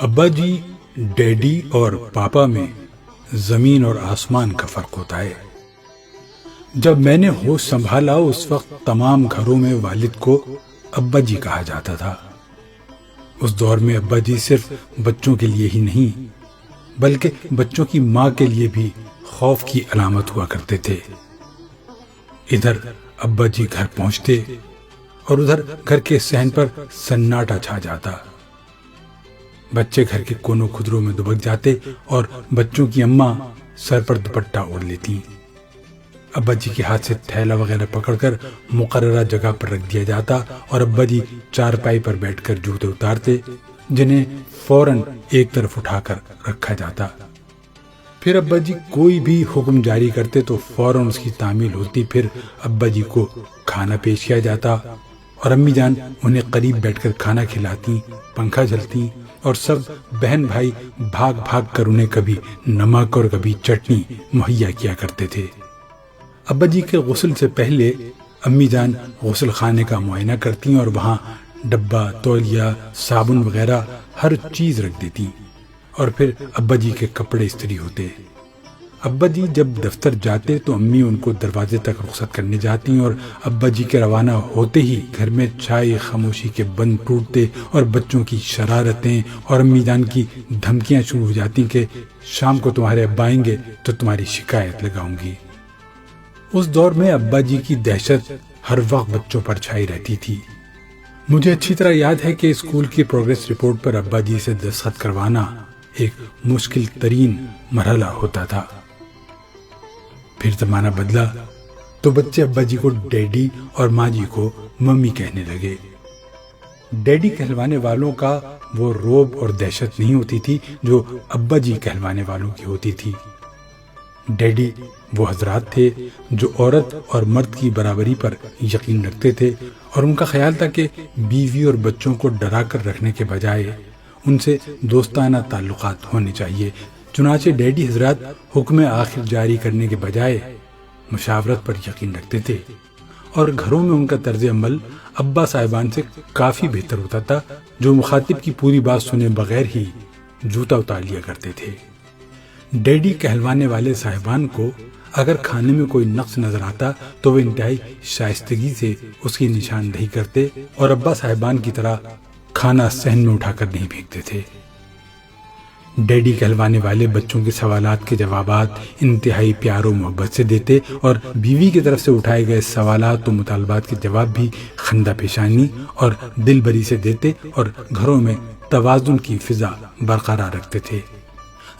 ابا جی، ڈیڈی اور پاپا میں زمین اور آسمان کا فرق ہوتا ہے۔ جب میں نے ہوش سنبھالا اس وقت تمام گھروں میں والد کو ابا جی کہا جاتا تھا۔ اس دور میں ابا جی صرف بچوں کے لیے ہی نہیں بلکہ بچوں کی ماں کے لیے بھی خوف کی علامت ہوا کرتے تھے۔ ادھر ابا جی گھر پہنچتے اور ادھر گھر کے صحن پر سناٹا چھا جاتا۔ بچے گھر کے کونوں خدروں میں دبک جاتے اور بچوں کی اماں سر پر دوپٹہ اوڑھ لیتی۔ ابا جی کے ہاتھ سے تھیلا وغیرہ پکڑ کر مقررہ جگہ پر رکھ دیا جاتا اور ابا جی چارپائی پر بیٹھ کر جوتے اتارتے، جنہیں فوراً ایک طرف اٹھا کر رکھا جاتا۔ پھر ابا جی کوئی بھی حکم جاری کرتے تو فوراً اس کی تعمیل ہوتی۔ پھر ابا جی کو کھانا پیش کیا جاتا اور امی جان انہیں قریب بیٹھ کر کھانا کھلاتی، پنکھا جلتی اور سب بہن بھائی بھاگ بھاگ کر انہیں کبھی نمک اور کبھی چٹنی مہیا کیا کرتے تھے۔ ابا جی کے غسل سے پہلے امی جان غسل خانے کا معائنہ کرتی اور وہاں ڈبہ، تولیہ، صابن وغیرہ ہر چیز رکھ دیتی اور پھر ابا جی کے کپڑے استری ہوتے۔ ابا جی جب دفتر جاتے تو امی ان کو دروازے تک رخصت کرنے جاتی اور ابا جی کے روانہ ہوتے ہی گھر میں چائے خاموشی کے بند ٹوٹتے اور بچوں کی شرارتیں اور امی جان کی دھمکیاں شروع ہو جاتی کہ شام کو تمہارے ابا آئیں گے تو تمہاری شکایت لگاؤں گی۔ اس دور میں ابا جی کی دہشت ہر وقت بچوں پر چھائی رہتی تھی۔ مجھے اچھی طرح یاد ہے کہ اسکول کی پروگریس رپورٹ پر ابا جی سے دستخط کروانا ایک مشکل ترین مرحلہ ہوتا تھا۔ پھر زمانہ بدلا تو بچے ابا جی کو ڈیڈی اور ماں جی کو ممی کہنے لگے۔ ڈیڈی کہلوانے والوں کا وہ روب اور دہشت نہیں ہوتی تھی جو ابا جی کہلوانے والوں کی ہوتی تھی۔ ڈیڈی وہ حضرات تھے جو عورت اور مرد کی برابری پر یقین رکھتے تھے اور ان کا خیال تھا کہ بیوی اور بچوں کو ڈرا کر رکھنے کے بجائے ان سے دوستانہ تعلقات ہونے چاہیے۔ چنانچہ ڈیڈی حضرات حکم آخر جاری کرنے کے بجائے مشاورت پر یقین رکھتے تھے اور گھروں میں ان کا طرز عمل ابا صاحبان سے کافی بہتر ہوتا تھا، جو مخاطب کی پوری بات سنے بغیر ہی جوتا اتار لیا کرتے تھے۔ ڈیڈی کہلوانے والے صاحبان کو اگر کھانے میں کوئی نقص نظر آتا تو وہ انتہائی شائستگی سے اس کی نشاندہی کرتے اور ابا صاحبان کی طرح کھانا صحن میں اٹھا کر نہیں پھینکتے تھے۔ ڈیڈی کہلوانے والے بچوں کے سوالات کے جوابات انتہائی پیار و محبت سے دیتے اور بیوی کی طرف سے اٹھائے گئے سوالات و مطالبات کے جواب بھی خندہ پیشانی اور دل بری سے دیتے اور گھروں میں توازن کی فضا برقرار رکھتے تھے۔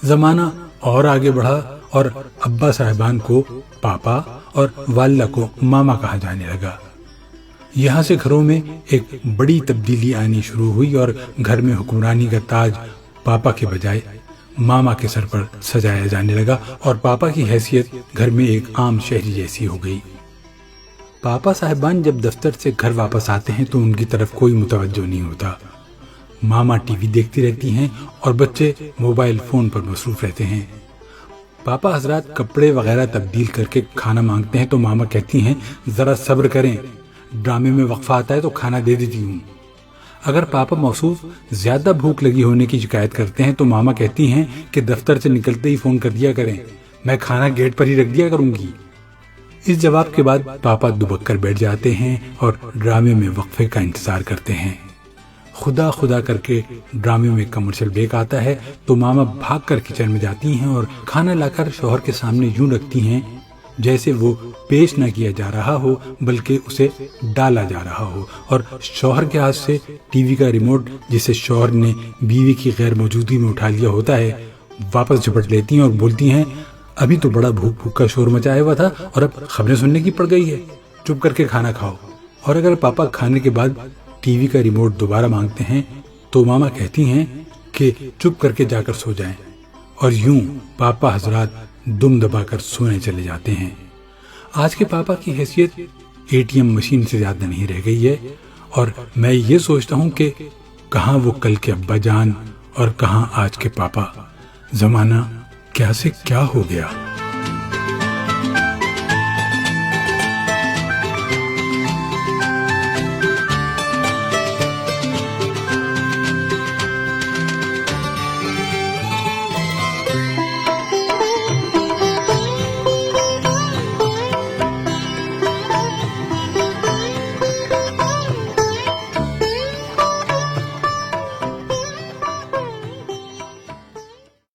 زمانہ اور آگے بڑھا اور ابا صاحبان کو پاپا اور والدہ کو ماما کہا جانے لگا۔ یہاں سے گھروں میں ایک بڑی تبدیلی آنی شروع ہوئی اور گھر میں حکمرانی کا تاج پاپا کے بجائے ماما کے سر پر سجایا جانے لگا اور پاپا کی حیثیت گھر میں ایک عام شہری جیسی ہو گئی۔ پاپا صاحبان جب دفتر سے گھر واپس آتے ہیں تو ان کی طرف کوئی متوجہ نہیں ہوتا۔ ماما ٹی وی دیکھتی رہتی ہیں اور بچے موبائل فون پر مصروف رہتے ہیں۔ پاپا حضرات کپڑے وغیرہ تبدیل کر کے کھانا مانگتے ہیں تو ماما کہتی ہیں ذرا صبر کریں، ڈرامے میں وقفہ آتا ہے تو کھانا دے دیتی ہوں۔ اگر پاپا موصوف زیادہ بھوک لگی ہونے کی شکایت کرتے ہیں تو ماما کہتی ہیں کہ دفتر سے نکلتے ہی فون کر دیا کریں، میں کھانا گیٹ پر ہی رکھ دیا کروں گی۔ اس جواب کے بعد پاپا دبک کر بیٹھ جاتے ہیں اور ڈرامے میں وقفے کا انتظار کرتے ہیں۔ خدا خدا کر کے ڈرامے میں کمرشل بریک آتا ہے تو ماما بھاگ کر کچن میں جاتی ہیں اور کھانا لا کر شوہر کے سامنے یوں رکھتی ہیں جیسے وہ پیش نہ کیا جا رہا ہو بلکہ اسے ڈالا جا رہا ہو، اور شوہر کے ہاتھ سے ٹی وی کا ریموٹ جسے شوہر نے بیوی کی غیر موجودگی میں اٹھا لیا ہوتا ہے واپس جھپٹ لیتی ہیں اور بولتی ہیں ابھی تو بڑا بھوک بھوک کا شور مچایا ہوا تھا اور اب خبریں سننے کی پڑ گئی ہے، چپ کر کے کھانا کھاؤ۔ اور اگر پاپا کھانے کے بعد ٹی وی کا ریموٹ دوبارہ مانگتے ہیں تو ماما کہتی ہیں کہ چپ کر کے جا کر سو جائیں، اور یوں پاپا حضرات دم دبا کر سونے چلے جاتے ہیں۔ آج کے پاپا کی حیثیت اے ٹی ایم مشین سے زیادہ نہیں رہ گئی ہے، اور میں یہ سوچتا ہوں کہ کہاں وہ کل کے ابا جان اور کہاں آج کے پاپا۔ زمانہ کیا سے کیا ہو گیا۔